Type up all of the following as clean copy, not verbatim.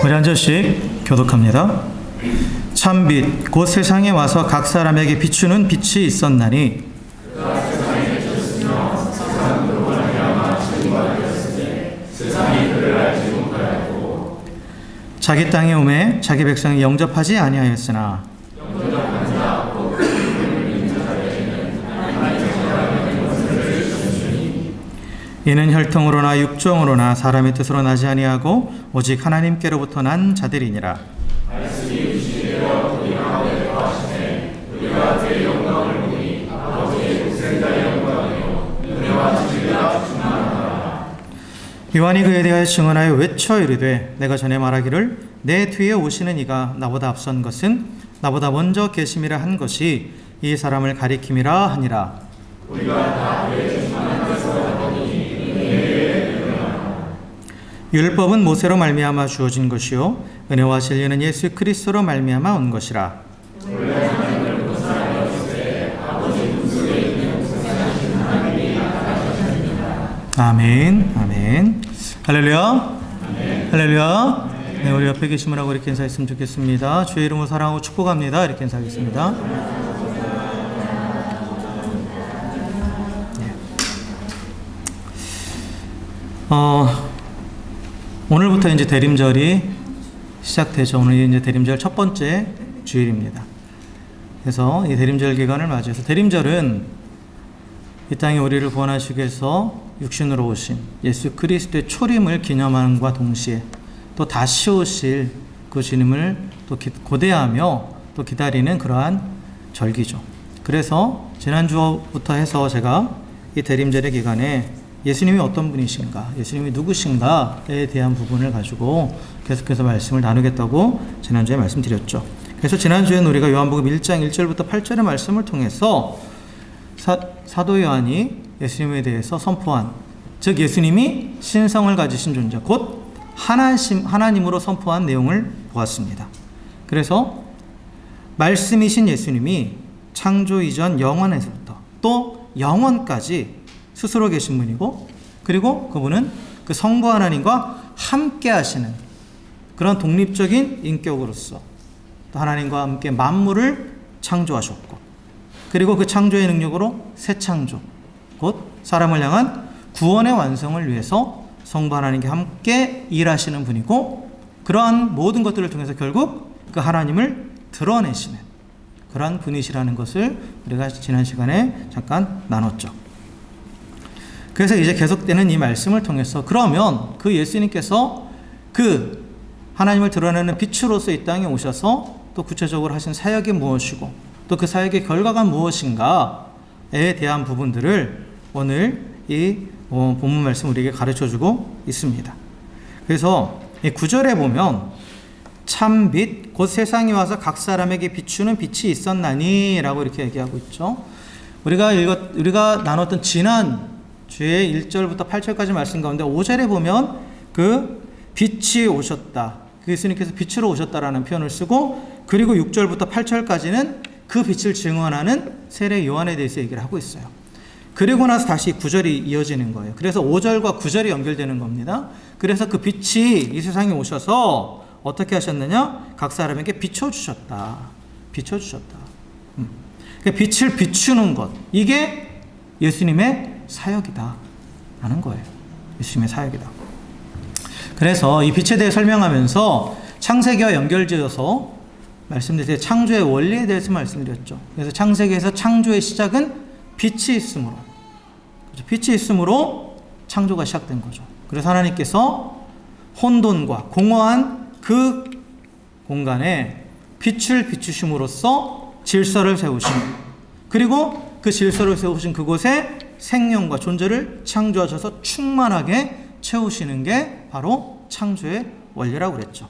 우리 한 절씩 교독합니다. 참빛 곧 세상에 와서 각 사람에게 비추는 빛이 있었나니 자기 땅에 오매 자기 백성이 영접하지 아니하였으나 이는 혈통으로나 육정으로나 사람의 뜻으로 나지 아니하고 오직 하나님께로부터 난 자들이니라. 요한이 그에 대하여 증언하여 외쳐 이르되 내가 전에 말하기를 내 뒤에 오시는 이가 나보다 앞선 것은 나보다 먼저 계심이라 한 것이 이 사람을 가리킴이라 하니라. 율법은 모세로 말미암아 주어진 것이요 은혜와 진리는 예수 그리스도로 말미암아 온 것이라. 아멘, 아멘. 할렐루야, 할렐루야. 네, 우리 옆에 계신 분하고 이렇게 인사했으면 좋겠습니다. 주의 이름으로 사랑하고 축복합니다. 이렇게 인사하겠습니다. 네. 오늘부터 이제 대림절이 시작되죠. 오늘 이제 대림절 첫 번째 주일입니다. 그래서 이 대림절 기간을 맞이해서 대림절은 이 땅에 우리를 구원하시기 위해서 육신으로 오신 예수 그리스도의 초림을 기념함과 동시에 또 다시 오실 그 주님을 또 고대하며 또 기다리는 그러한 절기죠. 그래서 지난주부터 해서 제가 이 대림절의 기간에 예수님이 어떤 분이신가, 예수님이 누구신가에 대한 부분을 가지고 계속해서 말씀을 나누겠다고 지난주에 말씀드렸죠. 그래서 지난주에는 우리가 요한복음 1장 1절부터 8절의 말씀을 통해서 사도 요한이 예수님에 대해서 선포한, 즉 예수님이 신성을 가지신 존재, 곧 하나님으로 선포한 내용을 보았습니다. 그래서 말씀이신 예수님이 창조 이전 영원에서부터 또 영원까지 스스로 계신 분이고, 그리고 그분은 그 성부 하나님과 함께 하시는 그런 독립적인 인격으로서 또 하나님과 함께 만물을 창조하셨고, 그리고 그 창조의 능력으로 새 창조, 곧 사람을 향한 구원의 완성을 위해서 성부 하나님과 함께 일하시는 분이고, 그러한 모든 것들을 통해서 결국 그 하나님을 드러내시는 그러한 분이시라는 것을 우리가 지난 시간에 잠깐 나눴죠. 그래서 이제 계속되는 이 말씀을 통해서 그러면 그 예수님께서 그 하나님을 드러내는 빛으로서 이 땅에 오셔서 또 구체적으로 하신 사역이 무엇이고 또 그 사역의 결과가 무엇인가에 대한 부분들을 오늘 이 본문 말씀 우리에게 가르쳐주고 있습니다. 그래서 이 9절에 보면 참빛 곧 세상에 와서 각 사람에게 비추는 빛이 있었나니 라고 이렇게 얘기하고 있죠. 우리가 나눴던 지난 주의 1절부터 8절까지 말씀 가운데 5절에 보면 그 빛이 오셨다, 그 예수님께서 빛으로 오셨다라는 표현을 쓰고, 그리고 6절부터 8절까지는 그 빛을 증언하는 세례 요한에 대해서 얘기를 하고 있어요. 그리고 나서 다시 9절이 이어지는 거예요. 그래서 5절과 9절이 연결되는 겁니다. 그래서 그 빛이 이 세상에 오셔서 어떻게 하셨느냐? 각 사람에게 비춰주셨다. 비춰주셨다. 그러니까 빛을 비추는 것, 이게 예수님의 사역이다 라는 거예요. 예수님의 사역이다. 그래서 이 빛에 대해 설명하면서 창세기와 연결지어서 말씀드릴 때 창조의 원리에 대해서 말씀드렸죠. 그래서 창세기에서 창조의 시작은 빛이 있으므로, 빛이 있으므로 창조가 시작된 거죠. 그래서 하나님께서 혼돈과 공허한 그 공간에 빛을 비추심으로써 질서를 세우신, 그리고 그 질서를 세우신 그곳에 생명과 존재를 창조하셔서 충만하게 채우시는 게 바로 창조의 원리라고 그랬죠.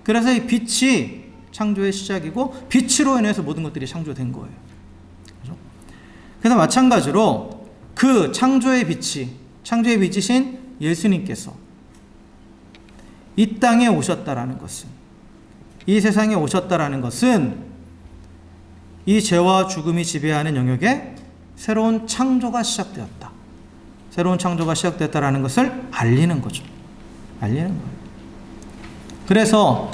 그래서 이 빛이 창조의 시작이고 빛으로 인해서 모든 것들이 창조된 거예요. 그렇죠? 그래서 마찬가지로 그 창조의 빛이신 예수님께서 이 땅에 오셨다라는 것은, 이 세상에 오셨다라는 것은 이 죄와 죽음이 지배하는 영역에 새로운 창조가 시작되었다. 새로운 창조가 시작됐다라는 것을 알리는 거죠. 알리는 거예요. 그래서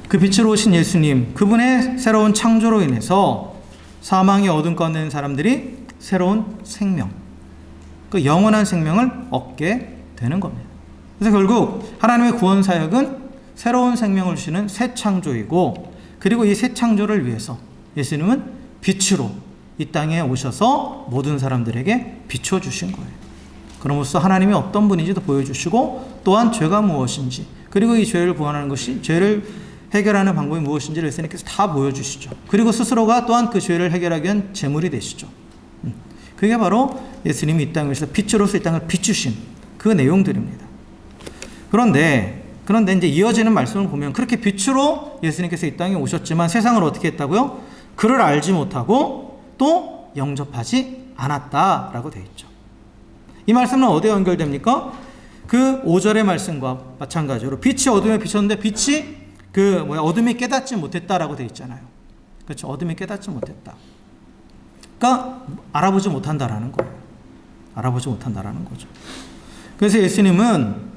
그 빛으로 오신 예수님, 그분의 새로운 창조로 인해서 사망의 어둠 가운데 있는 사람들이 새로운 생명, 그 영원한 생명을 얻게 되는 겁니다. 그래서 결국 하나님의 구원 사역은 새로운 생명을 주시는 새 창조이고, 그리고 이 새 창조를 위해서 예수님은 빛으로 이 땅에 오셔서 모든 사람들에게 비춰주신 거예요. 그럼으로써 하나님이 어떤 분인지도 보여주시고, 또한 죄가 무엇인지, 그리고 이 죄를 구원하는 것이, 죄를 해결하는 방법이 무엇인지를 예수님께서 다 보여주시죠. 그리고 스스로가 또한 그 죄를 해결하기 위한 제물이 되시죠. 그게 바로 예수님이 이 땅에 오셔서 빛으로서 이 땅을 비추신 그 내용들입니다. 그런데 이제 이어지는 말씀을 보면, 그렇게 빛으로 예수님께서 이 땅에 오셨지만 세상을 어떻게 했다고요? 그를 알지 못하고 또 영접하지 않았다라고 되어 있죠. 이 말씀은 어디에 연결됩니까? 그 5절의 말씀과 마찬가지로 빛이 어둠에 비쳤는데 빛이 어둠이 깨닫지 못했다라고 되어 있잖아요. 그렇죠? 어둠이 깨닫지 못했다. 그러니까 알아보지 못한다라는 거예요. 알아보지 못한다라는 거죠. 그래서 예수님은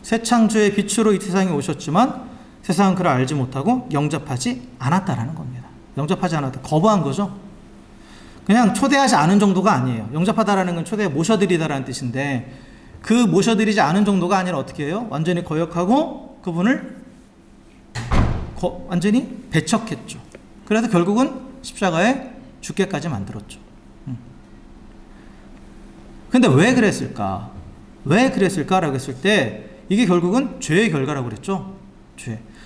새 창조의 빛으로 이 세상에 오셨지만 세상은 그를 알지 못하고 영접하지 않았다라는 겁니다. 영접하지 않았다. 거부한 거죠. 그냥 초대하지 않은 정도가 아니에요. 영접하다라는 건 초대에 모셔드리다라는 뜻인데, 그 모셔드리지 않은 정도가 아니라 어떻게 해요? 완전히 거역하고 그분을 완전히 배척했죠. 그래서 결국은 십자가에 죽게까지 만들었죠. 근데 왜 그랬을까? 왜 그랬을까라고 했을 때, 이게 결국은 죄의 결과라고 그랬죠.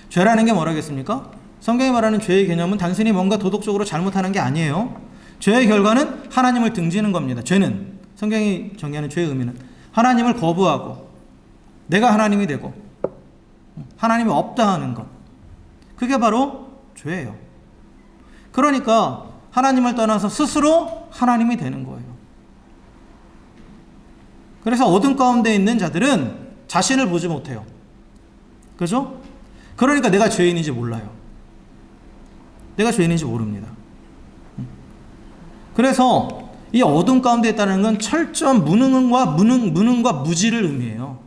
죄라는 게 뭐라고 했습니까? 성경이 말하는 죄의 개념은 단순히 뭔가 도덕적으로 잘못하는 게 아니에요. 죄의 결과는 하나님을 등지는 겁니다. 죄는, 성경이 정의하는 죄의 의미는 하나님을 거부하고 내가 하나님이 되고 하나님이 없다 하는 것, 그게 바로 죄예요. 그러니까 하나님을 떠나서 스스로 하나님이 되는 거예요. 그래서 어둠 가운데 있는 자들은 자신을 보지 못해요. 그죠? 그러니까 내가 죄인인지 몰라요. 내가 죄인인지 모릅니다. 그래서 이 어둠 가운데 있다는 건 철저한 무능과 무지를 의미해요.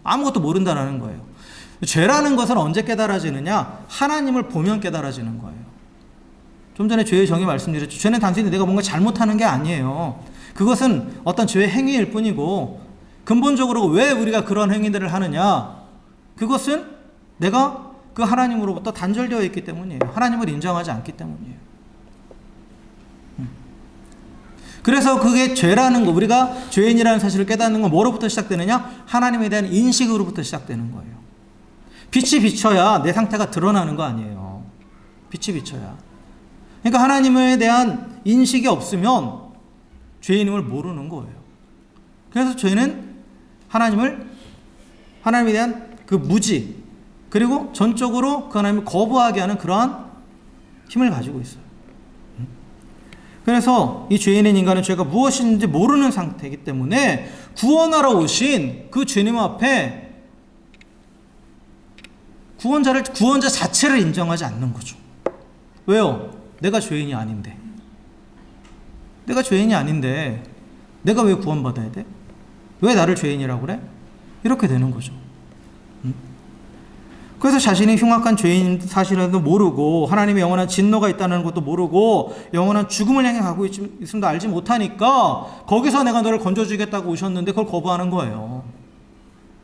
아무것도 모른다는 거예요. 죄라는 것은 언제 깨달아지느냐? 하나님을 보면 깨달아지는 거예요. 좀 전에 죄의 정의 말씀드렸죠. 죄는 단순히 내가 뭔가 잘못하는 게 아니에요. 그것은 어떤 죄의 행위일 뿐이고, 근본적으로 왜 우리가 그런 행위들을 하느냐? 그것은 내가 그 하나님으로부터 단절되어 있기 때문이에요. 하나님을 인정하지 않기 때문이에요. 그래서 그게 죄라는 거, 우리가 죄인이라는 사실을 깨닫는 건 뭐로부터 시작되느냐? 하나님에 대한 인식으로부터 시작되는 거예요. 빛이 비쳐야 내 상태가 드러나는 거 아니에요. 빛이 비쳐야. 그러니까 하나님에 대한 인식이 없으면 죄인임을 모르는 거예요. 그래서 죄는 하나님에 대한 그 무지, 그리고 전적으로 그 하나님을 거부하게 하는 그러한 힘을 가지고 있어요. 그래서 이 죄인인 인간은 죄가 무엇인지 모르는 상태이기 때문에 구원하러 오신 그 주님 앞에 구원자 자체를 인정하지 않는 거죠. 왜요? 내가 죄인이 아닌데. 내가 왜 구원받아야 돼? 왜 나를 죄인이라고 그래? 이렇게 되는 거죠. 그래서 자신이 흉악한 죄인 사실도 모르고, 하나님의 영원한 진노가 있다는 것도 모르고, 영원한 죽음을 향해 가고 있음도 알지 못하니까, 거기서 내가 너를 건져주겠다고 오셨는데 그걸 거부하는 거예요.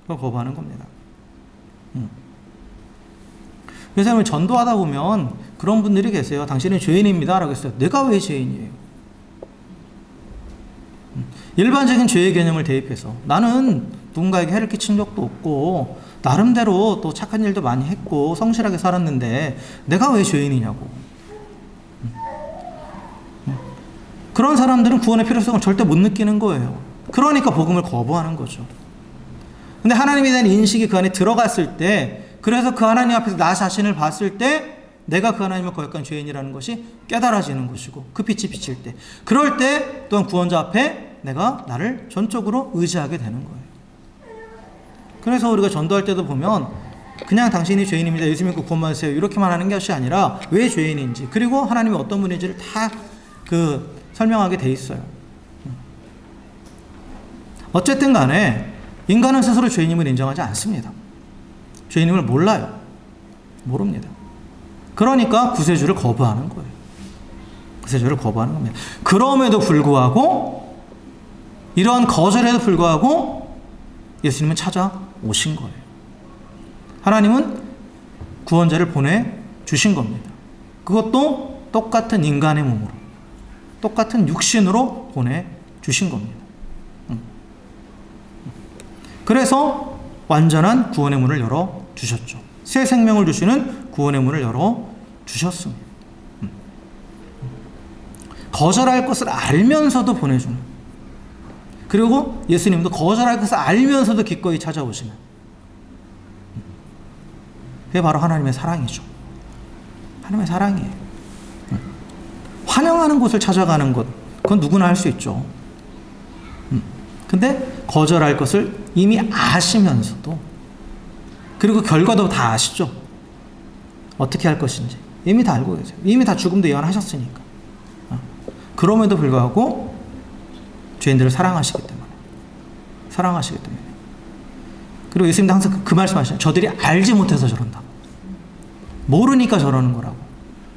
그걸 거부하는 겁니다. 그래서 전도하다 보면 그런 분들이 계세요. 당신은 죄인입니다 라고 했어요. 내가 왜 죄인이에요? 일반적인 죄의 개념을 대입해서 나는 누군가에게 해를 끼친 적도 없고 나름대로 또 착한 일도 많이 했고 성실하게 살았는데 내가 왜 죄인이냐고. 그런 사람들은 구원의 필요성을 절대 못 느끼는 거예요. 그러니까 복음을 거부하는 거죠. 근데 하나님에 대한 인식이 그 안에 들어갔을 때, 그래서 그 하나님 앞에서 나 자신을 봤을 때 내가 그 하나님을 거역한 죄인이라는 것이 깨달아지는 것이고, 그 빛이 비칠 때, 그럴 때 또한 구원자 앞에 내가 나를 전적으로 의지하게 되는 거예요. 그래서 우리가 전도할 때도 보면 그냥 당신이 죄인입니다, 예수 믿고 구원받으세요 이렇게만 하는 것이 아니라 왜 죄인인지, 그리고 하나님이 어떤 분인지를 다 설명하게 돼 있어요. 어쨌든 간에 인간은 스스로 죄인임을 인정하지 않습니다. 죄인임을 몰라요. 모릅니다. 그러니까 구세주를 거부하는 거예요. 구세주를 거부하는 겁니다. 그럼에도 불구하고, 이러한 거절에도 불구하고 예수님은 찾아오신 거예요. 하나님은 구원자를 보내주신 겁니다. 그것도 똑같은 인간의 몸으로, 똑같은 육신으로 보내주신 겁니다. 그래서 완전한 구원의 문을 열어주셨죠. 새 생명을 주시는 구원의 문을 열어주셨습니다. 거절할 것을 알면서도 보내주는, 그리고 예수님도 거절할 것을 알면서도 기꺼이 찾아오시는, 그게 바로 하나님의 사랑이죠. 하나님의 사랑이에요. 환영하는 곳을 찾아가는 것, 그건 누구나 할 수 있죠. 근데 거절할 것을 이미 아시면서도, 그리고 결과도 다 아시죠. 어떻게 할 것인지 이미 다 알고 계세요. 이미 다 죽음도 예언하셨으니까. 그럼에도 불구하고 죄인들을 사랑하시기 때문에. 그리고 예수님도 항상 그 말씀하시잖아요. 저들이 알지 못해서 저런다. 모르니까 저러는 거라고.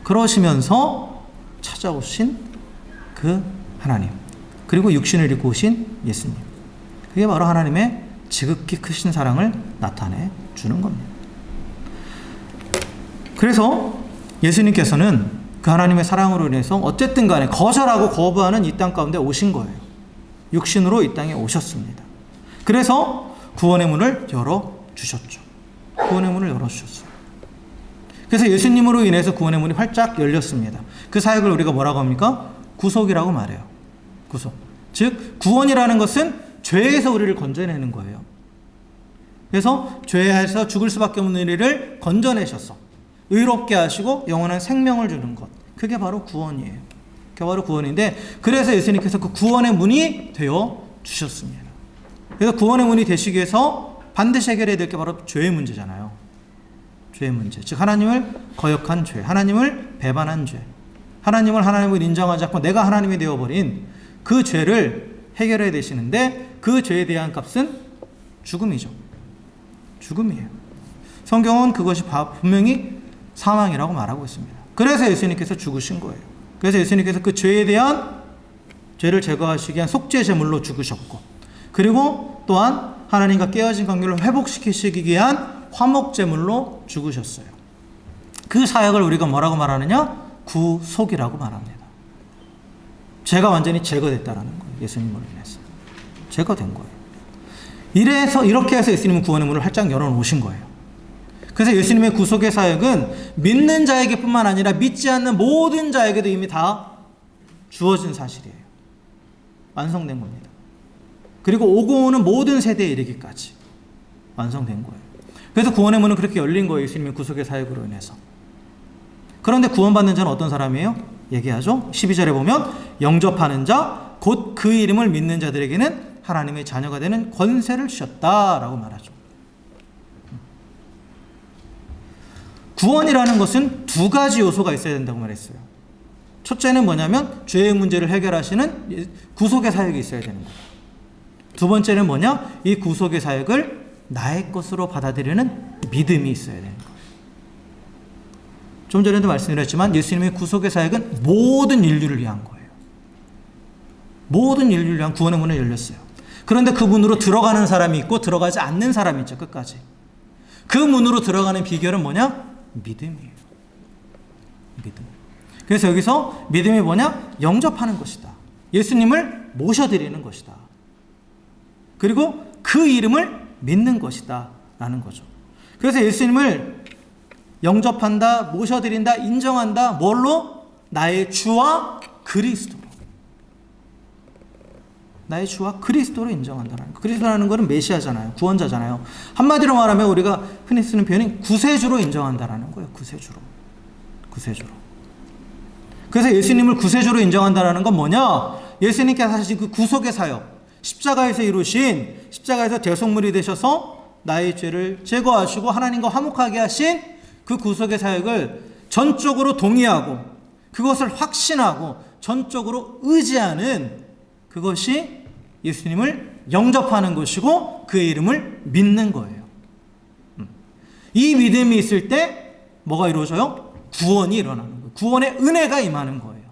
그러시면서 찾아오신 그 하나님, 그리고 육신을 입고 오신 예수님, 그게 바로 하나님의 지극히 크신 사랑을 나타내 주는 겁니다. 그래서 예수님께서는 그 하나님의 사랑으로 인해서 어쨌든 간에 거절하고 거부하는 이 땅 가운데 오신 거예요. 육신으로 이 땅에 오셨습니다. 그래서 구원의 문을 열어주셨죠. 구원의 문을 열어주셨어요. 그래서 예수님으로 인해서 구원의 문이 활짝 열렸습니다. 그 사역을 우리가 뭐라고 합니까? 구속이라고 말해요. 구속. 즉 구원이라는 것은 죄에서 우리를 건져내는 거예요. 그래서 죄에서 죽을 수밖에 없는 우리를 건져내셔서 의롭게 하시고 영원한 생명을 주는 것, 그게 바로 구원이에요. 그게 바로 구원인데, 그래서 예수님께서 그 구원의 문이 되어 주셨습니다. 그래서 구원의 문이 되시기 위해서 반드시 해결해야 될 게 바로 죄의 문제잖아요. 죄의 문제, 즉 하나님을 거역한 죄, 하나님을 배반한 죄, 하나님을 하나님을 인정하지 않고 내가 하나님이 되어버린 그 죄를 해결해야 되시는데, 그 죄에 대한 값은 죽음이죠. 죽음이에요. 성경은 그것이 분명히 사망이라고 말하고 있습니다. 그래서 예수님께서 죽으신 거예요. 그래서 예수님께서 그 죄에 대한, 죄를 제거하시기 위한 속죄 제물로 죽으셨고, 그리고 또한 하나님과 깨어진 관계를 회복시키시기 위한 화목 제물로 죽으셨어요. 그 사역을 우리가 뭐라고 말하느냐? 구속이라고 말합니다. 죄가 완전히 제거됐다라는 거예요. 예수님으로 인해서 제거된 거예요. 이렇게 해서 예수님은 구원의 문을 활짝 열어놓으신 거예요. 그래서 예수님의 구속의 사역은 믿는 자에게 뿐만 아니라 믿지 않는 모든 자에게도 이미 다 주어진 사실이에요. 완성된 겁니다. 그리고 오고 오는 모든 세대에 이르기까지 완성된 거예요. 그래서 구원의 문은 그렇게 열린 거예요. 예수님의 구속의 사역으로 인해서. 그런데 구원받는 자는 어떤 사람이에요? 얘기하죠. 12절에 보면 영접하는 자, 곧 그 이름을 믿는 자들에게는 하나님의 자녀가 되는 권세를 주셨다라고 말하죠. 구원이라는 것은 두 가지 요소가 있어야 된다고 말했어요. 첫째는 뭐냐면 죄의 문제를 해결하시는 구속의 사역이 있어야 되는 거예요. 두 번째는 뭐냐? 이 구속의 사역을 나의 것으로 받아들이는 믿음이 있어야 되는 거예요. 좀 전에도 말씀드렸지만 예수님의 구속의 사역은 모든 인류를 위한 거예요. 모든 인류를 위한 구원의 문을 열렸어요. 그런데 그 문으로 들어가는 사람이 있고 들어가지 않는 사람이 있죠. 끝까지. 그 문으로 들어가는 비결은 뭐냐? 믿음이에요. 믿음. 그래서 여기서 믿음이 뭐냐? 영접하는 것이다. 예수님을 모셔드리는 것이다. 그리고 그 이름을 믿는 것이다 라는 거죠. 그래서 예수님을 영접한다, 모셔드린다, 인정한다. 뭘로? 나의 주와 그리스도로. 나의 주와 그리스도로 인정한다라는 거. 그리스도라는 것은 메시아잖아요. 구원자잖아요. 한마디로 말하면 우리가 흔히 쓰는 표현이 구세주로 인정한다라는 거예요. 구세주로. 그래서 예수님을 구세주로 인정한다라는 건 뭐냐? 예수님께서 하신 그 구속의 사역, 십자가에서 이루신, 십자가에서 대속물이 되셔서 나의 죄를 제거하시고 하나님과 화목하게 하신 그 구속의 사역을 전적으로 동의하고 그것을 확신하고 전적으로 의지하는, 그것이 예수님을 영접하는 것이고 그의 이름을 믿는 거예요. 이 믿음이 있을 때 뭐가 이루어져요? 구원이 일어나는 거예요. 구원의 은혜가 임하는 거예요.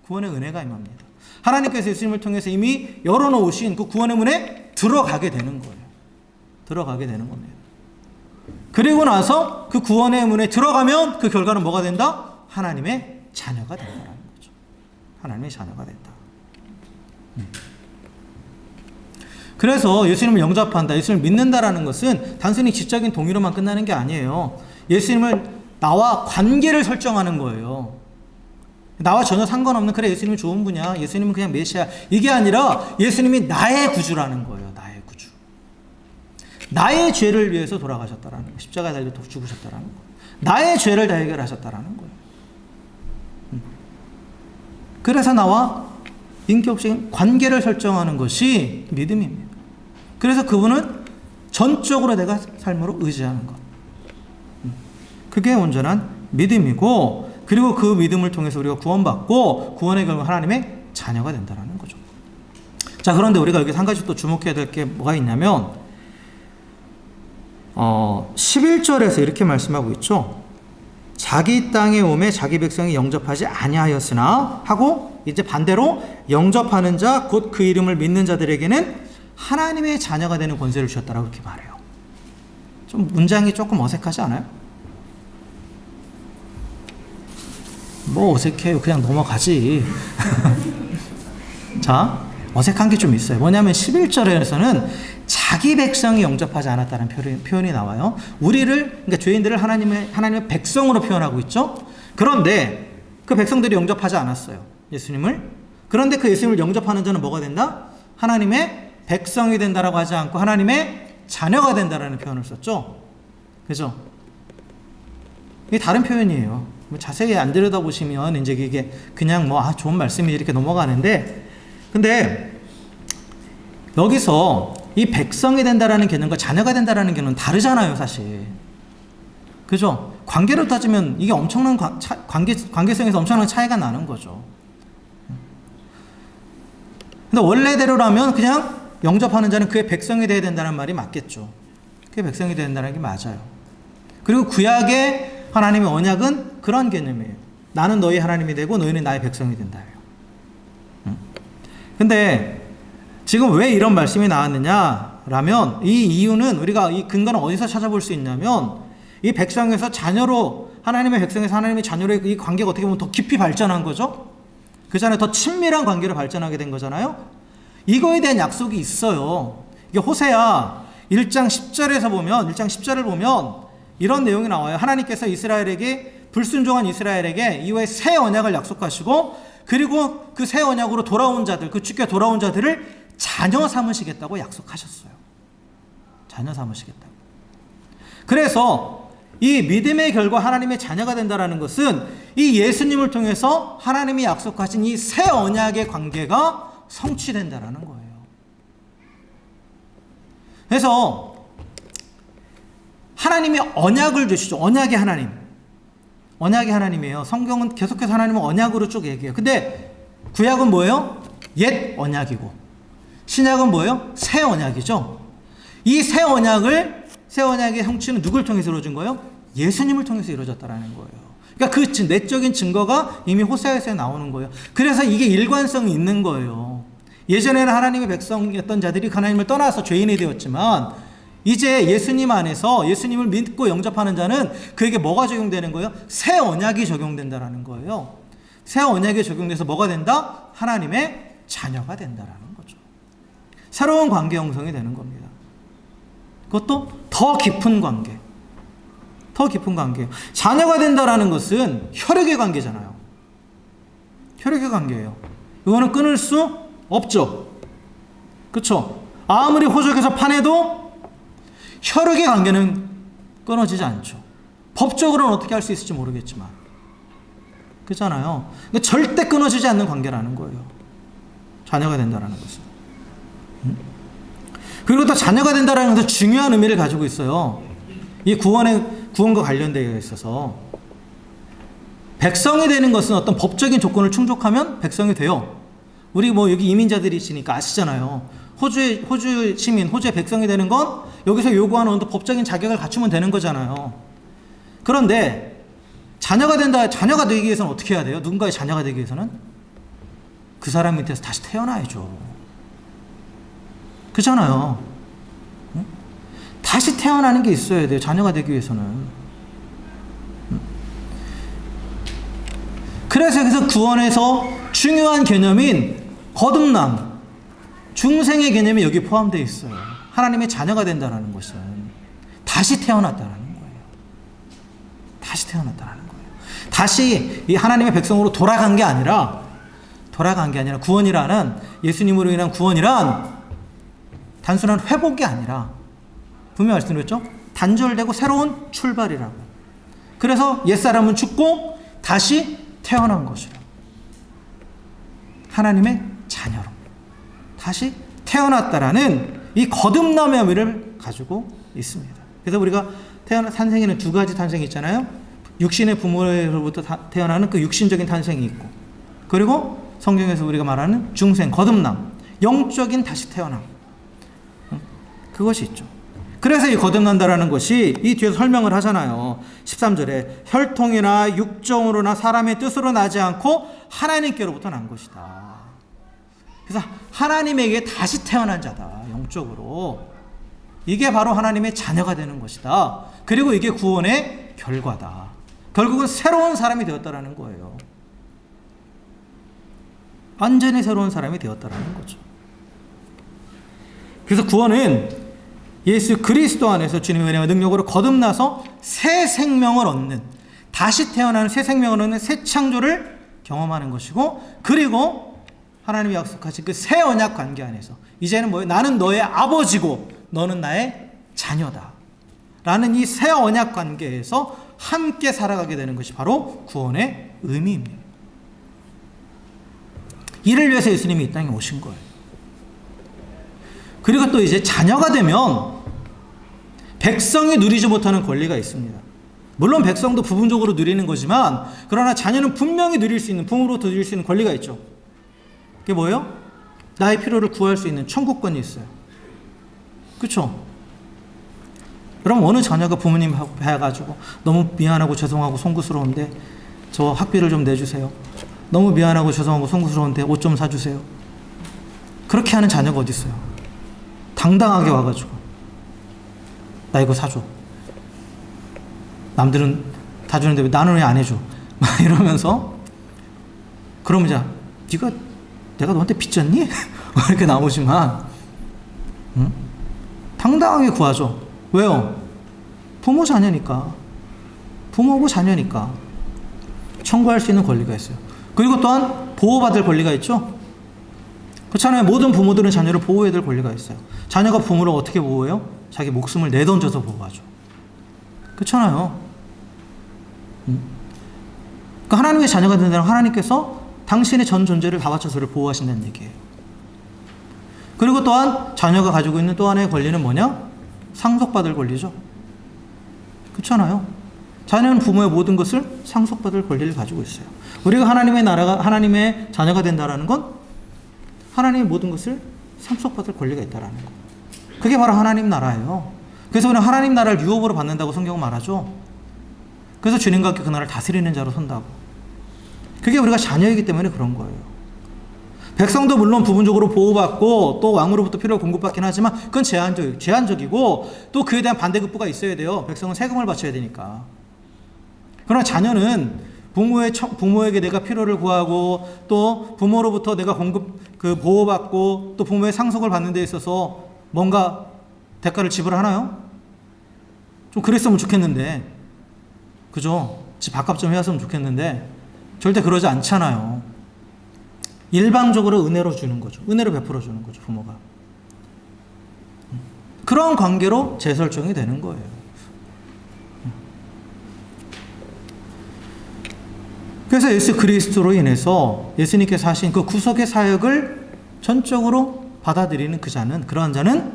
구원의 은혜가 임합니다. 하나님께서 예수님을 통해서 이미 열어놓으신 그 구원의 문에 들어가게 되는 거예요. 들어가게 되는 겁니다. 그리고 나서 그 구원의 문에 들어가면 그 결과는 뭐가 된다? 하나님의 자녀가 된다는 거죠. 하나님의 자녀가 된다. 그래서 예수님을 영접한다, 예수님을 믿는다라는 것은 단순히 지적인 동의로만 끝나는 게 아니에요. 예수님을 나와 관계를 설정하는 거예요. 나와 전혀 상관없는, 그래 예수님이 좋은 분이야, 예수님은 그냥 메시아, 이게 아니라 예수님이 나의 구주라는 거예요. 나의 구주. 나의 죄를 위해서 돌아가셨다라는 거예요. 십자가에 달려 죽으셨다라는 거예요. 나의 죄를 다 해결하셨다라는 거예요. 그래서 나와 인격적인 관계를 설정하는 것이 믿음입니다. 그래서 그분은 전적으로 내가 삶으로 의지하는 것. 그게 온전한 믿음이고, 그리고 그 믿음을 통해서 우리가 구원받고 구원의 결과 하나님의 자녀가 된다는 거죠. 자, 그런데 우리가 여기서 한 가지 또 주목해야 될 게 뭐가 있냐면 11절에서 이렇게 말씀하고 있죠. 자기 땅에 오매 자기 백성이 영접하지 아니하였으나 하고, 이제 반대로 영접하는 자 곧 그 이름을 믿는 자들에게는 하나님의 자녀가 되는 권세를 주셨다라고 그렇게 말해요. 좀 문장이 조금 어색하지 않아요? 뭐 어색해요. 그냥 넘어가지. 자, 어색한 게 좀 있어요. 뭐냐면 11절에서는 자기 백성이 영접하지 않았다는 표현이 나와요. 우리를, 그러니까 죄인들을 하나님의 백성으로 표현하고 있죠. 그런데 그 백성들이 영접하지 않았어요. 예수님을. 그런데 그 예수님을 영접하는 자는 뭐가 된다? 하나님의 백성이 된다라고 하지 않고 하나님의 자녀가 된다라는 표현을 썼죠. 그죠? 이게 다른 표현이에요. 자세히 안 들여다보시면 이제 이게 그냥 좋은 말씀이 이렇게 넘어가는데, 근데 여기서 이 백성이 된다라는 개념과 자녀가 된다라는 개념은 다르잖아요, 사실. 그죠? 관계로 따지면 이게 엄청난 관계성에서 엄청난 차이가 나는 거죠. 근데 원래대로라면 그냥 영접하는 자는 그의 백성이 되어야 된다는 말이 맞겠죠. 그의 백성이 되어야 된다는 게 맞아요. 그리고 구약의 하나님의 언약은 그런 개념이에요. 나는 너희 하나님이 되고 너희는 나의 백성이 된다예요. 근데 지금 왜 이런 말씀이 나왔느냐라면, 이 이유는 우리가 이 근거는 어디서 찾아볼 수 있냐면, 이 백성에서 자녀로, 하나님의 백성에서 하나님의 자녀로의 이 관계가 어떻게 보면 더 깊이 발전한 거죠. 그 전에 더 친밀한 관계로 발전하게 된 거잖아요. 이거에 대한 약속이 있어요. 이게 호세아 1장 10절에서 보면, 1장 10절을 보면 이런 내용이 나와요. 하나님께서 이스라엘에게, 불순종한 이스라엘에게 이후에 새 언약을 약속하시고, 그리고 그 새 언약으로 돌아온 자들, 그 주께 돌아온 자들을 자녀 삼으시겠다고 약속하셨어요. 자녀 삼으시겠다고. 그래서 이 믿음의 결과 하나님의 자녀가 된다는 것은 이 예수님을 통해서 하나님이 약속하신 이 새 언약의 관계가 성취된다는 거예요. 그래서 하나님이 언약을 주시죠. 언약의 하나님. 언약의 하나님이에요. 성경은 계속해서 하나님은 언약으로 쭉 얘기해요. 근데 구약은 뭐예요? 옛 언약이고, 신약은 뭐예요? 새 언약이죠. 이 새 언약의 성취는 누굴 통해서 이루어진 거예요? 예수님을 통해서 이루어졌다라는 거예요. 그러니까 그 내적인 증거가 이미 호세아에서 나오는 거예요. 그래서 이게 일관성이 있는 거예요. 예전에는 하나님의 백성이었던 자들이 하나님을 떠나서 죄인이 되었지만, 이제 예수님 안에서 예수님을 믿고 영접하는 자는 그에게 뭐가 적용되는 거예요? 새 언약이 적용된다라는 거예요. 새 언약이 적용돼서 뭐가 된다? 하나님의 자녀가 된다라는 거죠. 새로운 관계 형성이 되는 겁니다. 그것도 더 깊은 관계. 더 깊은 관계예요. 자녀가 된다라는 것은 혈육의 관계잖아요. 혈육의 관계예요. 이거는 끊을 수 없죠. 그렇죠? 아무리 호적에서 파내도 혈육의 관계는 끊어지지 않죠. 법적으로는 어떻게 할 수 있을지 모르겠지만, 그렇잖아요. 그러니까 절대 끊어지지 않는 관계라는 거예요. 자녀가 된다라는 것은. 그리고 또 자녀가 된다라는 것은 중요한 의미를 가지고 있어요. 이 구원과 관련되어 있어서, 백성이 되는 것은 어떤 법적인 조건을 충족하면 백성이 돼요. 우리 여기 이민자들이시니까 아시잖아요. 호주 시민, 호주의 백성이 되는 건 여기서 요구하는 어떤 법적인 자격을 갖추면 되는 거잖아요. 그런데 자녀가 되기 위해서는 어떻게 해야 돼요? 누군가의 자녀가 되기 위해서는 그 사람 밑에서 다시 태어나야죠. 그렇잖아요. 응? 다시 태어나는 게 있어야 돼요. 자녀가 되기 위해서는. 응? 그래서 구원에서 중요한 개념인 거듭남, 중생의 개념이 여기 포함되어 있어요. 하나님의 자녀가 된다는 것은 다시 태어났다는 거예요. 다시 태어났다는 거예요. 다시 이 하나님의 백성으로 돌아간 게 아니라 구원이라는, 예수님으로 인한 구원이란 단순한 회복이 아니라 분명히 말씀드렸죠? 단절되고 새로운 출발이라고. 그래서 옛사람은 죽고 다시 태어난 것이라. 하나님의 자녀로 다시 태어났다라는 이 거듭남의 의미를 가지고 있습니다. 그래서 우리가 탄생에는 두 가지 탄생이 있잖아요. 육신의 부모로부터 태어나는 그 육신적인 탄생이 있고, 그리고 성경에서 우리가 말하는 중생, 거듭남, 영적인 다시 태어남, 그것이 있죠. 그래서 이 거듭난다라는 것이 이 뒤에서 설명을 하잖아요. 13절에 혈통이나 육정으로나 사람의 뜻으로 나지 않고 하나님께로부터 난 것이다. 그래서 하나님에게 다시 태어난 자다. 영적으로. 이게 바로 하나님의 자녀가 되는 것이다. 그리고 이게 구원의 결과다. 결국은 새로운 사람이 되었다라는 거예요. 완전히 새로운 사람이 되었다라는 거죠. 그래서 구원은 예수 그리스도 안에서 주님의 은혜와 능력으로 거듭나서 새 생명을 얻는, 다시 태어나는 새 생명을 얻는 새 창조를 경험하는 것이고, 그리고 하나님이 약속하신 그 새 언약 관계 안에서 이제는 뭐예요? 나는 너의 아버지고 너는 나의 자녀다 라는 이 새 언약 관계에서 함께 살아가게 되는 것이 바로 구원의 의미입니다. 이를 위해서 예수님이 이 땅에 오신 거예요. 그리고 또 이제 자녀가 되면 백성이 누리지 못하는 권리가 있습니다. 물론 백성도 부분적으로 누리는 거지만, 그러나 자녀는 분명히 누릴 수 있는, 부모로부터 누릴 수 있는 권리가 있죠. 그게 뭐예요? 나의 필요를 구할 수 있는 천국권이 있어요. 그렇죠? 그럼 어느 자녀가 부모님 해가지고 너무 미안하고 죄송하고 송구스러운데 저 학비를 좀 내주세요. 너무 미안하고 죄송하고 송구스러운데 옷 좀 사주세요. 그렇게 하는 자녀가 어디 있어요? 당당하게 와가지고 나 이거 사줘. 남들은 다 주는데 왜 나는 왜 안 해줘? 막 이러면서, 그러면 이제 내가 너한테 빚졌니? 이렇게 나오지만, 응? 당당하게 구하죠. 왜요? 부모 자녀니까. 부모고 자녀니까 청구할 수 있는 권리가 있어요. 그리고 또한 보호받을 권리가 있죠. 그렇잖아요. 모든 부모들은 자녀를 보호해야 될 권리가 있어요. 자녀가 부모를 어떻게 보호해요? 자기 목숨을 내던져서 보호하죠. 그렇잖아요. 그러니까 하나님의 자녀가 된다면 하나님께서 당신의 전 존재를 다 바쳐서 그를 보호하신다는 얘기예요. 그리고 또한 자녀가 가지고 있는 또 하나의 권리는 뭐냐? 상속받을 권리죠. 그렇잖아요. 자녀는 부모의 모든 것을 상속받을 권리를 가지고 있어요. 우리가 하나님의 자녀가 된다라는 건 하나님의 모든 것을 상속받을 권리가 있다라는 거. 그게 바로 하나님 나라예요. 그래서 우리는 하나님 나라를 유업으로 받는다고 성경은 말하죠. 그래서 주님과 함께 그 나라를 다스리는 자로 선다고. 그게 우리가 자녀이기 때문에 그런 거예요. 백성도 물론 부분적으로 보호받고 또 왕으로부터 필요를 공급받긴 하지만 그건 제한적이고 또 그에 대한 반대급부가 있어야 돼요. 백성은 세금을 바쳐야 되니까. 그러나 자녀는 부모에게 내가 필요를 구하고 또 부모로부터 내가 보호받고 또 부모의 상속을 받는 데 있어서 뭔가 대가를 지불하나요? 좀 그랬으면 좋겠는데, 그죠? 집 밥값 좀 해왔으면 좋겠는데 절대 그러지 않잖아요. 일방적으로 은혜로 주는 거죠. 은혜로 베풀어 주는 거죠, 부모가. 그런 관계로 재설정이 되는 거예요. 그래서 예수 그리스도로 인해서 예수님께서 하신 그 구속의 사역을 전적으로 받아들이는 그러한 자는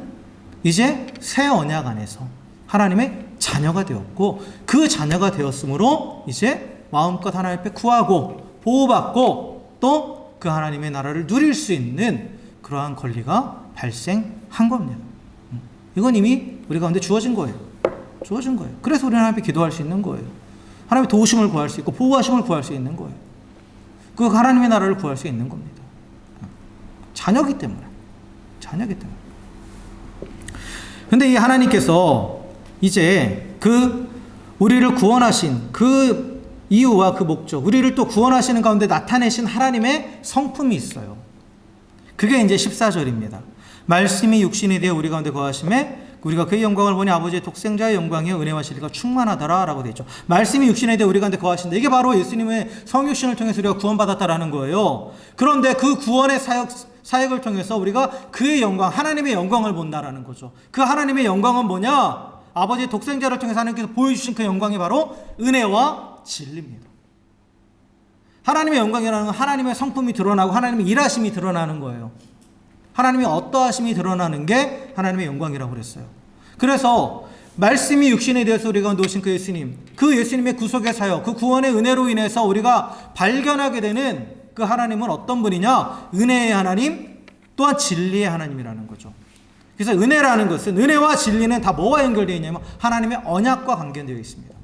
이제 새 언약 안에서 하나님의 자녀가 되었고, 그 자녀가 되었으므로 이제 마음껏 하나님 앞에 구하고 보호받고 또 그 하나님의 나라를 누릴 수 있는 그러한 권리가 발생한 겁니다. 이건 이미 우리 가운데 주어진 거예요. 그래서 우리는 하나님 앞에 기도할 수 있는 거예요. 하나님의 도우심을 구할 수 있고 보호하심을 구할 수 있는 거예요. 그 하나님의 나라를 구할 수 있는 겁니다. 자녀기 때문에. 근데 이 하나님께서 이제 우리를 구원하신 그 이유와 그 목적, 우리를 또 구원하시는 가운데 나타내신 하나님의 성품이 있어요. 그게 이제 14절입니다. 말씀이 육신이 되어 우리 가운데 거하심에 우리가 그의 영광을 보니 아버지의 독생자의 영광이요 은혜와 진리가 충만하더라 라고 되어 있죠. 말씀이 육신이 되어 우리 가운데 거하신다. 이게 바로 예수님의 성육신을 통해서 우리가 구원받았다라는 거예요. 그런데 그 구원의 사역을 통해서 우리가 그의 영광, 하나님의 영광을 본다라는 거죠. 그 하나님의 영광은 뭐냐? 아버지의 독생자를 통해서 하나님께서 보여주신 그 영광이 바로 은혜와 진리입니다. 하나님의 영광이라는 건 하나님의 성품이 드러나고 하나님의 일하심이 드러나는 거예요. 하나님의 어떠하심이 드러나는 게 하나님의 영광이라고 그랬어요. 그래서 말씀이 육신에 대해서 우리가 놓으신 그 예수님, 그 예수님의 구속의 사역, 그 구원의 은혜로 인해서 우리가 발견하게 되는 그 하나님은 어떤 분이냐? 은혜의 하나님, 또한 진리의 하나님이라는 거죠. 그래서 은혜라는 것은, 은혜와 진리는 다 뭐와 연결되어 있냐면 하나님의 언약과 관계되어 있습니다.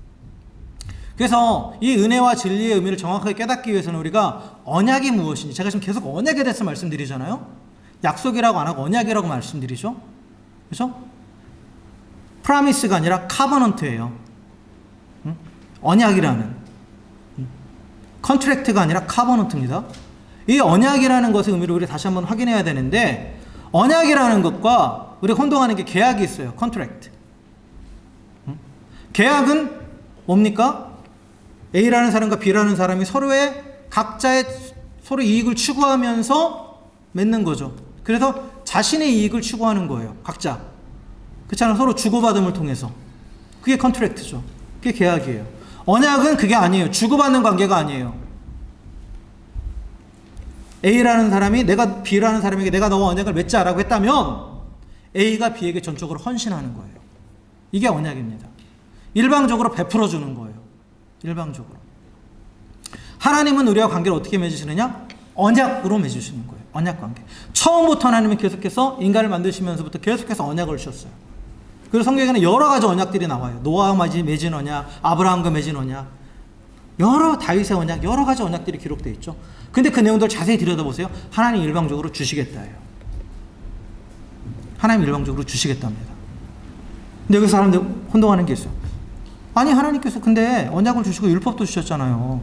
그래서 이 은혜와 진리의 의미를 정확하게 깨닫기 위해서는 우리가 언약이 무엇인지, 제가 지금 계속 언약에 대해서 말씀드리잖아요. 약속이라고 안 하고 언약이라고 말씀드리죠. 그렇죠? 프라미스가 아니라 카버넌트예요. 언약이라는. 컨트랙트가 아니라 카버넌트입니다. 이 언약이라는 것의 의미를 우리 다시 한번 확인해야 되는데, 언약이라는 것과 우리가 혼동하는 게 계약이 있어요. 컨트랙트. 계약은 뭡니까? A라는 사람과 B라는 사람이 서로의 각자의 서로 이익을 추구하면서 맺는 거죠. 그래서 자신의 이익을 추구하는 거예요. 각자. 그렇잖아요. 서로 주고받음을 통해서. 그게 컨트랙트죠. 그게 계약이에요. 언약은 그게 아니에요. 주고받는 관계가 아니에요. A라는 사람이 내가 B라는 사람에게 내가 너와 언약을 맺자라고 했다면 A가 B에게 전적으로 헌신하는 거예요. 이게 언약입니다. 일방적으로 베풀어 주는 거예요. 일방적으로. 하나님은 우리와 관계를 어떻게 맺으시느냐? 언약으로 맺으시는 거예요. 언약 관계. 처음부터 하나님은 계속해서 인간을 만드시면서부터 계속해서 언약을 주셨어요. 그리고 성경에는 여러 가지 언약들이 나와요. 노아와 맺은 언약, 아브라함과 맺은 언약, 다윗의 언약, 여러 가지 언약들이 기록되어 있죠. 근데 그 내용들 자세히 들여다보세요. 하나님 일방적으로 주시겠다예요. 하나님 일방적으로 주시겠답니다. 근데 여기서 사람들 혼동하는 게 있어요. 아니, 하나님께서 근데 언약을 주시고 율법도 주셨잖아요.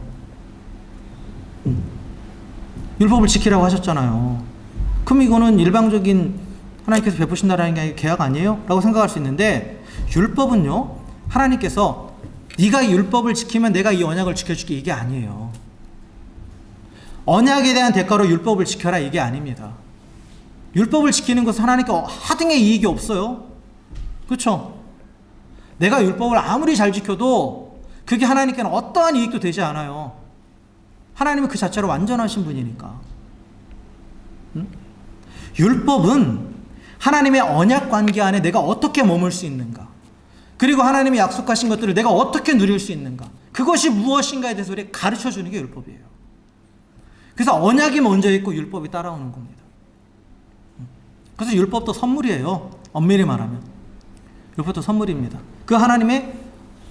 율법을 지키라고 하셨잖아요. 그럼 이거는 일방적인 하나님께서 베푸신다라는 게 계약 아니에요? 라고 생각할 수 있는데, 율법은요, 하나님께서 네가 이 율법을 지키면 내가 이 언약을 지켜줄게, 이게 아니에요. 언약에 대한 대가로 율법을 지켜라, 이게 아닙니다. 율법을 지키는 것은 하나님께 하등의 이익이 없어요. 그렇죠? 내가 율법을 아무리 잘 지켜도 그게 하나님께는 어떠한 이익도 되지 않아요. 하나님은 그 자체로 완전하신 분이니까. 율법은 하나님의 언약 관계 안에 내가 어떻게 머물 수 있는가, 그리고 하나님이 약속하신 것들을 내가 어떻게 누릴 수 있는가, 그것이 무엇인가에 대해서 우리가 가르쳐 주는 게 율법이에요. 그래서 언약이 먼저 있고 율법이 따라오는 겁니다. 그래서 율법도 선물이에요. 엄밀히 말하면 율법도 선물입니다. 그 하나님의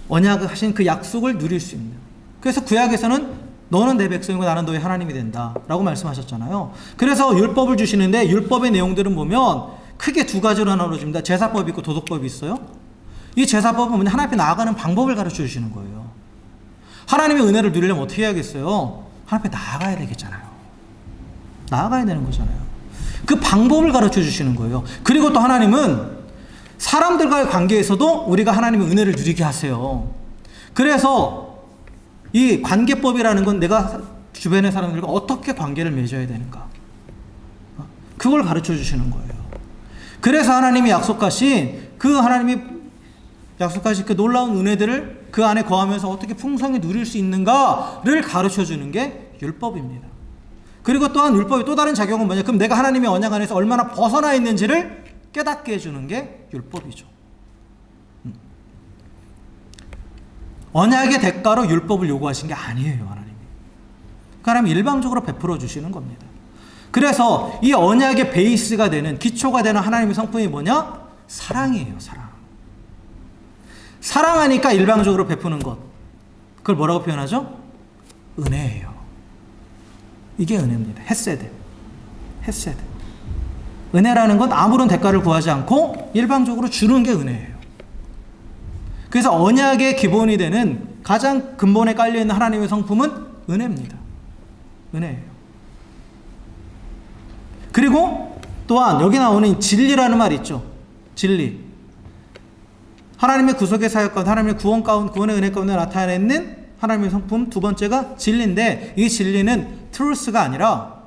언약을 하신 그 약속을 누릴 수 있는. 그래서 구약에서는 너는 내 백성이고 나는 너의 하나님이 된다 라고 말씀하셨잖아요. 그래서 율법을 주시는데, 율법의 내용들은 보면 크게 두 가지로 나눠집니다. 제사법이 있고 도덕법이 있어요. 이 제사법은 뭐냐? 하나님 앞에 나아가는 방법을 가르쳐 주시는 거예요. 하나님의 은혜를 누리려면 어떻게 해야겠어요? 하나님 앞에 나아가야 되겠잖아요. 나아가야 되는 거잖아요. 그 방법을 가르쳐 주시는 거예요. 그리고 또 하나님은 사람들과의 관계에서도 우리가 하나님의 은혜를 누리게 하세요. 그래서 이 관계법이라는 건 내가 주변의 사람들과 어떻게 관계를 맺어야 되는가, 그걸 가르쳐 주시는 거예요. 그래서 하나님이 약속하신 그 놀라운 은혜들을 그 안에 거하면서 어떻게 풍성히 누릴 수 있는가를 가르쳐 주는 게 율법입니다. 그리고 또한 율법의 또 다른 작용은 뭐냐? 그럼 내가 하나님의 언약 안에서 얼마나 벗어나 있는지를 깨닫게 해주는 게 율법이죠. 언약의 대가로 율법을 요구하신 게 아니에요, 하나님이. 그 하나님이 일방적으로 베풀어 주시는 겁니다. 그래서 이 언약의 베이스가 되는, 기초가 되는 하나님의 성품이 뭐냐? 사랑이에요, 사랑. 사랑하니까 일방적으로 베푸는 것. 그걸 뭐라고 표현하죠? 은혜예요. 이게 은혜입니다. 헤세드. 헤세드. 은혜라는 건 아무런 대가를 구하지 않고 일방적으로 주는 게 은혜예요. 그래서 언약의 기본이 되는 가장 근본에 깔려있는 하나님의 성품은 은혜입니다. 은혜예요. 그리고 또한 여기 나오는 진리라는 말이 있죠. 진리. 하나님의 구속의 사역 가운데, 하나님의 구원의 은혜 가운데 나타내는 하나님의 성품 두 번째가 진리인데, 이 진리는 truth가 아니라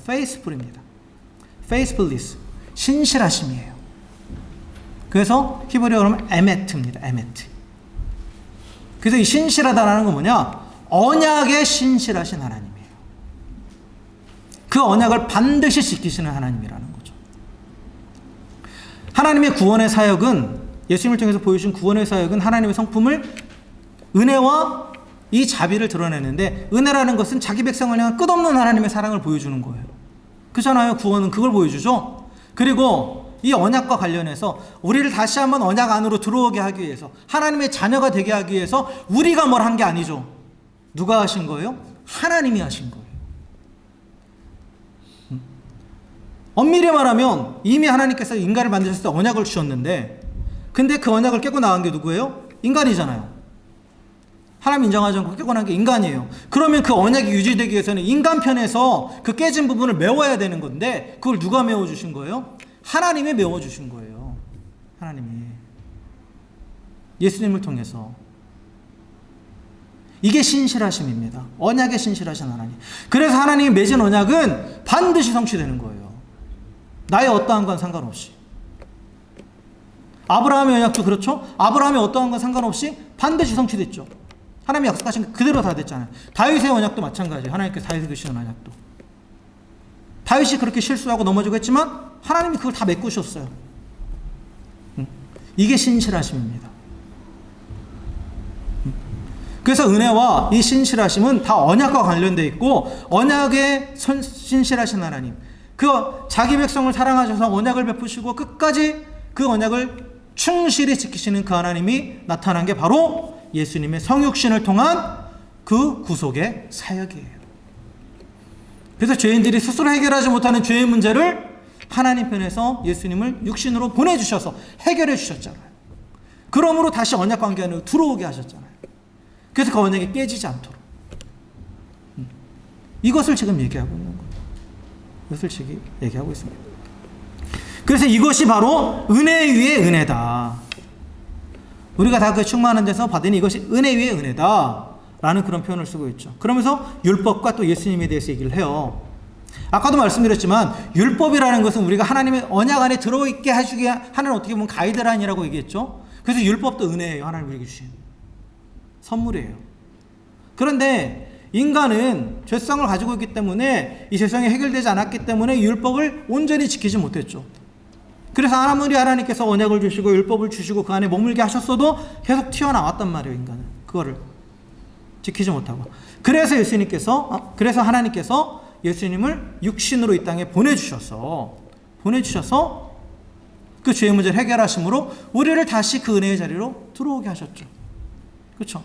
faithful입니다. faithfulness. 신실하심이에요. 그래서 히브리어로 하면 에메트입니다. 에메트. 그래서 이 신실하다라는 건 뭐냐? 언약에 신실하신 하나님이에요. 그 언약을 반드시 지키시는 하나님이라는 거죠. 하나님의 구원의 사역은, 예수님을 통해서 보여주신 구원의 사역은 하나님의 성품을, 은혜와 이 자비를 드러내는데, 은혜라는 것은 자기 백성을 향한 끝없는 하나님의 사랑을 보여주는 거예요. 그렇잖아요. 구원은 그걸 보여주죠. 그리고 이 언약과 관련해서 우리를 다시 한번 언약 안으로 들어오게 하기 위해서, 하나님의 자녀가 되게 하기 위해서 우리가 뭘 한 게 아니죠. 누가 하신 거예요? 하나님이 하신 거예요. 엄밀히 말하면 이미 하나님께서 인간을 만드셨을 때 언약을 주셨는데, 근데 그 언약을 깨고 나간 게 누구예요? 인간이잖아요. 하나님 인정하지 않고 깨고 난 게 인간이에요. 그러면 그 언약이 유지되기 위해서는 인간 편에서 그 깨진 부분을 메워야 되는 건데, 그걸 누가 메워주신 거예요? 하나님이 메워주신 거예요. 하나님이. 예수님을 통해서. 이게 신실하심입니다. 언약에 신실하신 하나님. 그래서 하나님이 맺은 언약은 반드시 성취되는 거예요. 나의 어떠한 건 상관없이. 아브라함의 언약도 그렇죠? 아브라함의 어떠한 건 상관없이 반드시 성취됐죠. 하나님이 약속하신 게 그대로 다 됐잖아요. 다윗의 언약도 마찬가지예요. 하나님께서 다윗에게 주시는 언약도. 다윗이 그렇게 실수하고 넘어지고 했지만 하나님이 그걸 다 메꾸셨어요. 이게 신실하심입니다. 그래서 은혜와 이 신실하심은 다 언약과 관련되어 있고, 언약에 신실하신 하나님, 그 자기 백성을 사랑하셔서 언약을 베푸시고 끝까지 그 언약을 충실히 지키시는 그 하나님이 나타난 게 바로 예수님의 성육신을 통한 그 구속의 사역이에요. 그래서 죄인들이 스스로 해결하지 못하는 죄의 문제를 하나님 편에서 예수님을 육신으로 보내주셔서 해결해 주셨잖아요. 그러므로 다시 언약 관계 안으로 들어오게 하셨잖아요. 그래서 그 언약이 깨지지 않도록. 이것을 지금 얘기하고 있는 거예요. 이것을 지금 얘기하고 있습니다. 그래서 이것이 바로 은혜 위의 은혜다. 우리가 다 그 충만한 데서 받으니 이것이 은혜 위의 은혜다 라는 그런 표현을 쓰고 있죠. 그러면서 율법과 또 예수님에 대해서 얘기를 해요. 아까도 말씀드렸지만 율법이라는 것은 우리가 하나님의 언약 안에 들어있게 해주게 하는, 어떻게 보면 가이드라인이라고 얘기했죠. 그래서 율법도 은혜예요. 하나님 우리에게 주신 선물이에요. 그런데 인간은 죄성을 가지고 있기 때문에, 이 죄성이 해결되지 않았기 때문에 율법을 온전히 지키지 못했죠. 그래서 아무리 하나님께서 언약을 주시고 율법을 주시고 그 안에 머물게 하셨어도 계속 튀어나왔단 말이에요. 인간은 그거를 지키지 못하고. 그래서 그래서 하나님께서 예수님을 육신으로 이 땅에 보내주셔서 그 죄의 문제를 해결하심으로 우리를 다시 그 은혜의 자리로 들어오게 하셨죠. 그렇죠?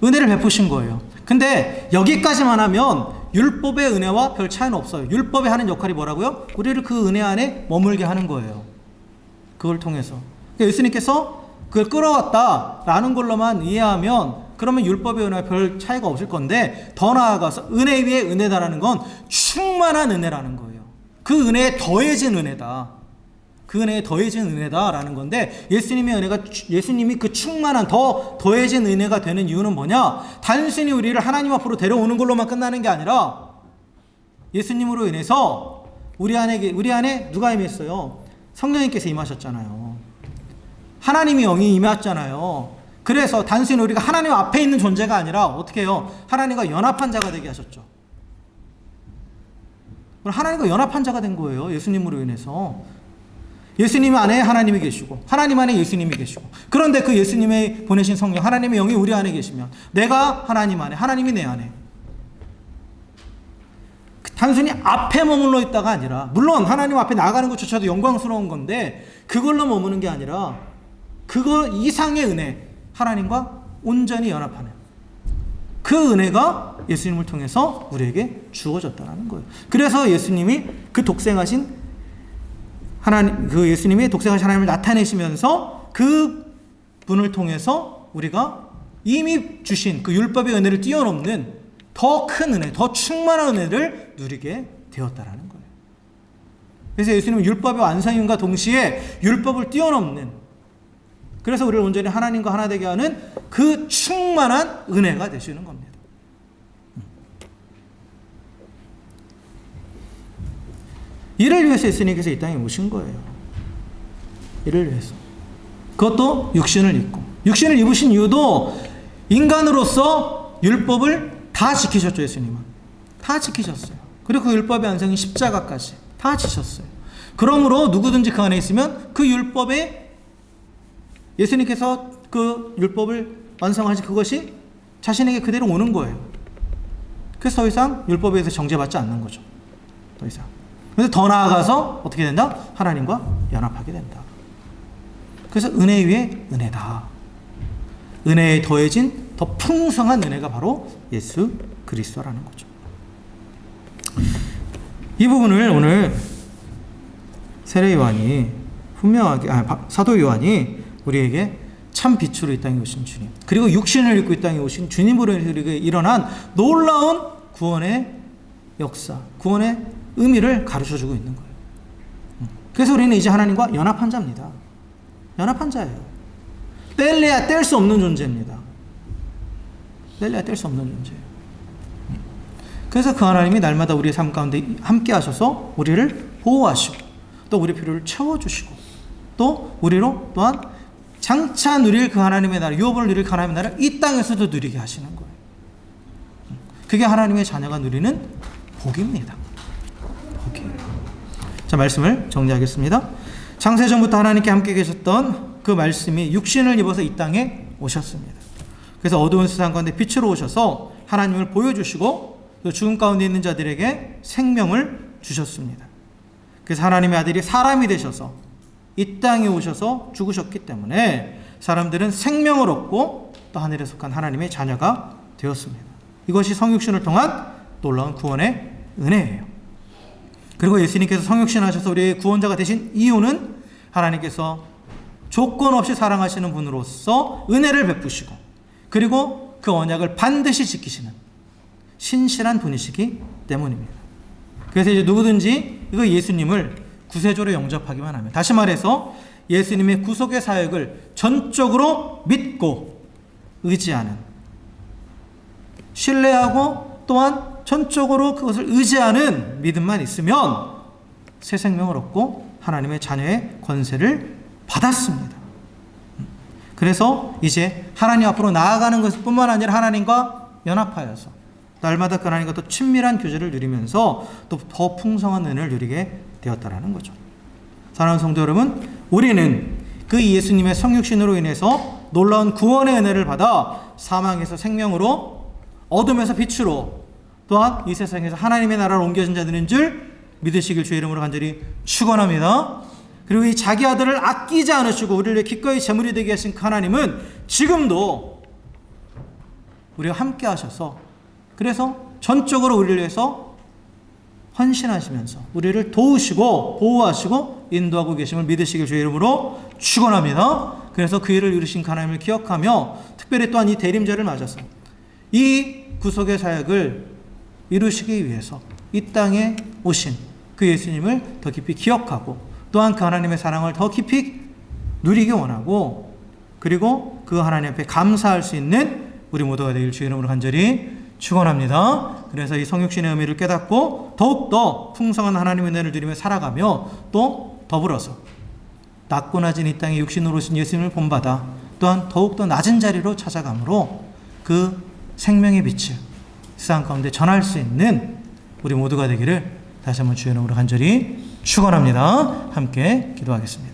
은혜를 베푸신 거예요. 근데 여기까지만 하면 율법의 은혜와 별 차이는 없어요. 율법이 하는 역할이 뭐라고요? 우리를 그 은혜 안에 머물게 하는 거예요. 그걸 통해서. 그러니까 예수님께서 그걸 끌어왔다라는 걸로만 이해하면, 그러면 율법의 은혜와 별 차이가 없을 건데, 더 나아가서 은혜 위에 은혜다라는 건 충만한 은혜라는 거예요. 그 은혜에 더해진 은혜다. 그 은혜에 더해진 은혜다라는 건데, 예수님이 그 충만한 더해진 은혜가 되는 이유는 뭐냐? 단순히 우리를 하나님 앞으로 데려오는 걸로만 끝나는 게 아니라, 예수님으로 인해서 우리 안에 누가 임했어요? 성령님께서 임하셨잖아요. 하나님이 영이 임했잖아요. 그래서 단순히 우리가 하나님 앞에 있는 존재가 아니라 어떻게 해요? 하나님과 연합한 자가 되게 하셨죠. 하나님과 연합한 자가 된 거예요. 예수님으로 인해서. 예수님 안에 하나님이 계시고 하나님 안에 예수님이 계시고, 그런데 그 예수님의 보내신 성령, 하나님의 영이 우리 안에 계시면 내가 하나님 안에, 하나님이 내 안에, 단순히 앞에 머물러 있다가 아니라, 물론 하나님 앞에 나가는 것조차도 영광스러운 건데 그걸로 머무는 게 아니라 그거 이상의 은혜, 하나님과 온전히 연합하는 그 은혜가 예수님을 통해서 우리에게 주어졌다는 거예요. 그래서 예수님이 그 독생하신 하나님, 그 예수님이 독생하신 하나님을 나타내시면서 그 분을 통해서 우리가 이미 주신 그 율법의 은혜를 뛰어넘는 더 큰 은혜, 더 충만한 은혜를 누리게 되었다라는 거예요. 그래서 예수님은 율법의 완성임과 동시에 율법을 뛰어넘는, 그래서 우리를 온전히 하나님과 하나 되게 하는 그 충만한 은혜가 되시는 겁니다. 이를 위해서 예수님께서 이 땅에 오신 거예요. 이를 위해서. 그것도 육신을 입고. 육신을 입으신 이유도 인간으로서 율법을 다 지키셨죠. 예수님은 다 지키셨어요. 그리고 그 율법의 완성인 십자가까지 다 지셨어요. 그러므로 누구든지 그 안에 있으면 그 율법에, 예수님께서 그 율법을 완성하신 그것이 자신에게 그대로 오는 거예요. 그래서 더 이상 율법에 의해서 정죄받지 않는 거죠. 더 이상. 그래서 더 나아가서 어떻게 된다? 하나님과 연합하게 된다. 그래서 은혜 위에 은혜다. 은혜에 더해진 더 풍성한 은혜가 바로 예수 그리스도라는 거죠. 이 부분을 오늘 세례 요한이 분명하게, 사도 요한이 우리에게 참 빛으로 이 땅에 오신 주님, 그리고 육신을 입고 이 땅에 오신 주님으로 일어난 놀라운 구원의 역사, 구원의 의미를 가르쳐주고 있는 거예요. 그래서 우리는 이제 하나님과 연합한 자입니다. 연합한 자예요. 뗄래야 뗄 수 없는 존재입니다. 뗄래야 뗄 수 없는 존재예요. 그래서 그 하나님이 날마다 우리의 삶 가운데 함께 하셔서 우리를 보호하시고 또 우리 필요를 채워주시고 또 우리로 또한 장차 누릴 그 하나님의 나라, 유업을 누릴 그 하나님의 나라를 이 땅에서도 누리게 하시는 거예요. 그게 하나님의 자녀가 누리는 복입니다. 복이에요. 자, 말씀을 정리하겠습니다. 창세전부터 하나님께 함께 계셨던 그 말씀이 육신을 입어서 이 땅에 오셨습니다. 그래서 어두운 세상 가운데 빛으로 오셔서 하나님을 보여주시고 또 죽음 가운데 있는 자들에게 생명을 주셨습니다. 그래서 하나님의 아들이 사람이 되셔서 이 땅에 오셔서 죽으셨기 때문에 사람들은 생명을 얻고 또 하늘에 속한 하나님의 자녀가 되었습니다. 이것이 성육신을 통한 놀라운 구원의 은혜예요. 그리고 예수님께서 성육신 하셔서 우리의 구원자가 되신 이유는 하나님께서 조건 없이 사랑하시는 분으로서 은혜를 베푸시고 그리고 그 언약을 반드시 지키시는 신실한 분이시기 때문입니다. 그래서 이제 누구든지 이거 예수님을 구세주로 영접하기만 하면, 다시 말해서 예수님의 구속의 사역을 전적으로 믿고 의지하는, 신뢰하고 또한 전적으로 그것을 의지하는 믿음만 있으면 새 생명을 얻고 하나님의 자녀의 권세를 받았습니다. 그래서 이제 하나님 앞으로 나아가는 것뿐만 아니라 하나님과 연합하여서 날마다 그 하나님과 더 친밀한 교제를 누리면서 또 더 풍성한 은혜를 누리게 되었다라는 거죠. 사랑하는 성도 여러분, 우리는 그 예수님의 성육신으로 인해서 놀라운 구원의 은혜를 받아 사망에서 생명으로, 어둠에서 빛으로, 또한 이 세상에서 하나님의 나라로 옮겨진 자들인 줄 믿으시길 주의 이름으로 간절히 축원합니다. 그리고 이 자기 아들을 아끼지 않으시고 우리를 위해 기꺼이 제물이 되게 하신 그 하나님은 지금도 우리와 함께 하셔서, 그래서 전적으로 우리를 위해서 헌신하시면서 우리를 도우시고 보호하시고 인도하고 계심을 믿으시길 주의 이름으로 축원합니다. 그래서 그 일을 이루신 하나님을 기억하며 특별히 또한 이 대림절을 맞아서 이 구속의 사역을 이루시기 위해서 이 땅에 오신 그 예수님을 더 깊이 기억하고 또한 그 하나님의 사랑을 더 깊이 누리기 원하고, 그리고 그 하나님 앞에 감사할 수 있는 우리 모두가 되길 주의 이름으로 간절히 축원합니다. 그래서 이 성육신의 의미를 깨닫고 더욱더 풍성한 하나님의 은혜를 누리며 살아가며 또 더불어서 낮고 낮은 이 땅에 육신으로 오신 예수님을 본받아 또한 더욱더 낮은 자리로 찾아감으로 그 생명의 빛을 세상 가운데 전할 수 있는 우리 모두가 되기를 다시 한번 주의 이름으로 간절히 축원합니다. 함께 기도하겠습니다.